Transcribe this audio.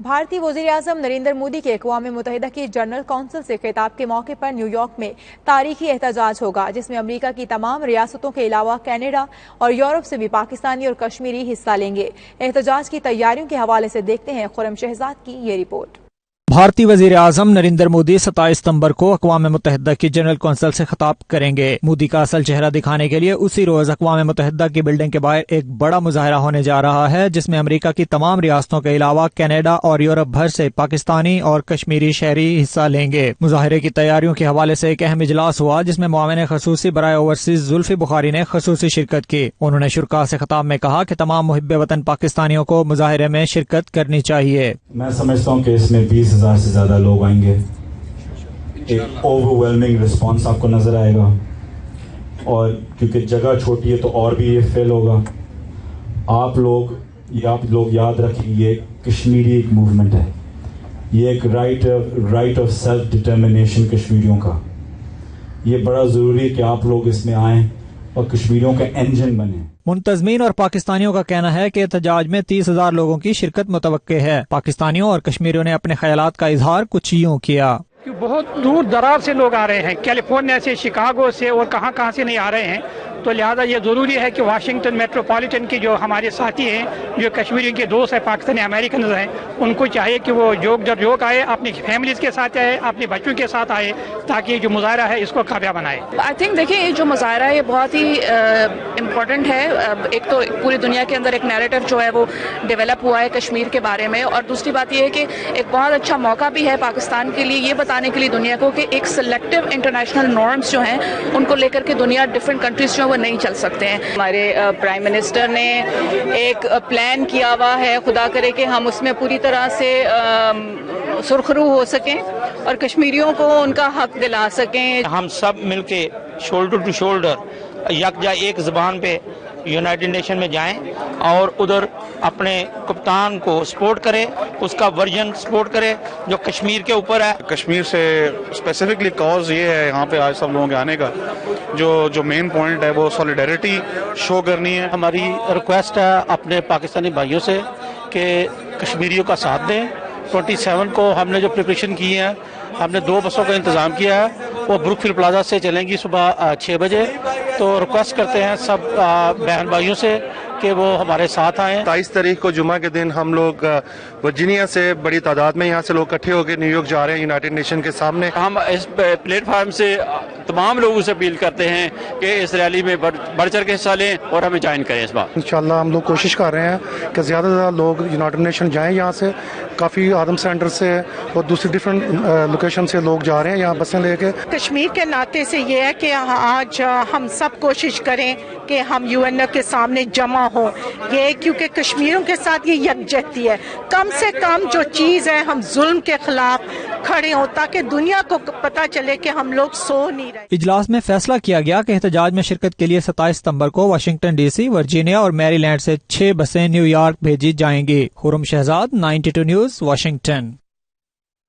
भारतीय वज़ीर-ए-आज़म नरेंद्र मोदी के अक़वाम मुत्तहिदा की जनरल कौंसिल से खिताब के मौके पर न्यूयॉर्क में तारीखी एहतजाज होगा, जिसमें अमेरिका की तमाम रियासतों के अलावा कनाडा और यूरोप से भी पाकिस्तानी और कश्मीरी हिस्सा लेंगे। एहतजाज की तैयारियों के हवाले से देखते हैं खुर्रम शहजाद की ये रिपोर्ट। भारतीय वज़ीर आज़म नरेंद्र मोदी 27 सितंबर को अक़वाम मुत्तहिदा की जनरल कौंसिल से खिताब करेंगे। मोदी का असल चेहरा दिखाने के लिए उसी रोज अक़वाम मुत्तहिदा की बिल्डिंग के बाहर एक बड़ा मुजाहरा होने जा रहा है, जिसमें अमेरिका की तमाम रियासतों के अलावा कनाडा और यूरोप भर से पाकिस्तानी और कश्मीरी शहरी हिस्सा लेंगे। मुजाहरे की तैयारियों के हवाले से एक अहम इजलास हुआ, जिसमें मुआविन खसूसी बराए ओवरसीज जुल्फी बुखारी ने खसूसी शिरकत की। उन्होंने शुरका से खिताब में कहा कि तमाम मुहिब्बे वतन पाकिस्तानियों को मुजाहरे में शिरकत करनी चाहिए। मैं समझता हूँ कि इसमें 20,000 से ज्यादा लोग आएंगे। एक ओवरवेलमिंग रिस्पांस आपको नजर आएगा, और क्योंकि जगह छोटी है तो और भी ये फेल होगा। आप लोग याद रखें, ये कश्मीरी एक मूवमेंट है, ये एक राइट ऑफ सेल्फ डिटर्मिनेशन कश्मीरियों का। ये बड़ा जरूरी है कि आप लोग इसमें आएं और कश्मीरियों का इंजन बने। मुंतजमीन और पाकिस्तानियों का कहना है कि एहतजाज में 30,000 लोगों की शिरकत मुतवक्के है। पाकिस्तानियों और कश्मीरियों ने अपने ख्यालात का इजहार कुछ यूं किया कि बहुत दूर दराज से लोग आ रहे हैं, कैलिफोर्निया से, शिकागो से और कहां से नहीं आ रहे हैं। तो लिहाजा ये ज़रूरी है कि वाशिंगटन मेट्रोपॉलिटन के जो हमारे साथी हैं, जो कश्मीरी के दोस्त हैं, पाकिस्तानी अमेरिकन हैं, उनको चाहिए कि वो जोक आए, अपनी फैमिलीज के साथ आए, अपने बच्चों के साथ आए, ताकि जो मुजाहरा है इसको कामयाब बनाए। आई थिंक देखिए, ये जो मुजाहरा है ये बहुत ही इम्पोर्टेंट है। एक तो पूरी दुनिया के अंदर एक नैरेटिव जो है वो डेवलप हुआ है कश्मीर के बारे में, और दूसरी बात ये है कि एक बहुत अच्छा मौका भी है पाकिस्तान के लिए ये बताने के लिए दुनिया को कि एक सिलेक्टिव इंटरनेशनल नॉर्म्स जो हैं उनको लेकर के दुनिया डिफरेंट कंट्रीज जो नहीं चल सकते हैं। हमारे प्राइम मिनिस्टर ने एक प्लान किया हुआ है, खुदा करे कि हम उसमें पूरी तरह से सुरखरू हो सकें और कश्मीरियों को उनका हक दिला सकें। हम सब मिलके शोल्डर टू शोल्डर यकजा एक ज़बान पे यूनाइटेड नेशन में जाएं और उधर अपने कप्तान को सपोर्ट करें, उसका वर्जन सपोर्ट करें जो कश्मीर के ऊपर है। कश्मीर से स्पेसिफिकली कॉज ये है यहाँ पे आज सब लोगों के आने का, जो मेन पॉइंट है वो सॉलिडेरिटी शो करनी है। हमारी रिक्वेस्ट है अपने पाकिस्तानी भाइयों से कि कश्मीरियों का साथ दें। 27 को हमने जो प्रिपरेशन की है, हमने 2 बसों का इंतज़ाम किया है, वो ब्रुकफील्ड प्लाजा से चलेंगी सुबह 6 बजे। तो रिक्वेस्ट करते हैं सब बहन भाइयों से कि वो हमारे साथ आएँ। 23 तारीख को जुमा के दिन हम लोग वर्जीनिया से बड़ी तादाद में यहाँ से लोग इकट्ठे होकर न्यूयॉर्क जा रहे हैं यूनाइटेड नेशन के सामने। हम इस प्लेटफार्म से तमाम लोगों से अपील करते हैं कि इस रैली में बढ़ चढ़ के हिस्सा लें और हमें ज्वाइन करें इस बार। इंशाल्लाह हम लोग कोशिश कर रहे हैं कि ज़्यादा से ज़्यादा लोग यूनाइटेड नेशन जाएँ। यहाँ से काफ़ी आदम सेंटर से और दूसरी डिफरेंट लोकेशन से लोग जा रहे हैं यहाँ बसें लेके। कश्मीर के नाते से ये है कि आज हम सब कोशिश करें कि हम यूएनओ के सामने जमा हो, ये क्योंकि कश्मीरियों के साथ ये यकजहती है। कम से कम जो चीज़ है, हम जुल्म के खिलाफ खड़े हों ताकि दुनिया को पता चले कि हम लोग सो नहीं रहे। इजलास में फैसला किया गया कि एहतजाज में शिरकत के लिए 27 सितंबर को वाशिंगटन DC, वर्जीनिया और मैरीलैंड से 6 बसें न्यूयॉर्क भेजी जाएंगी। Khurram Shahzad, 92 news, Washington.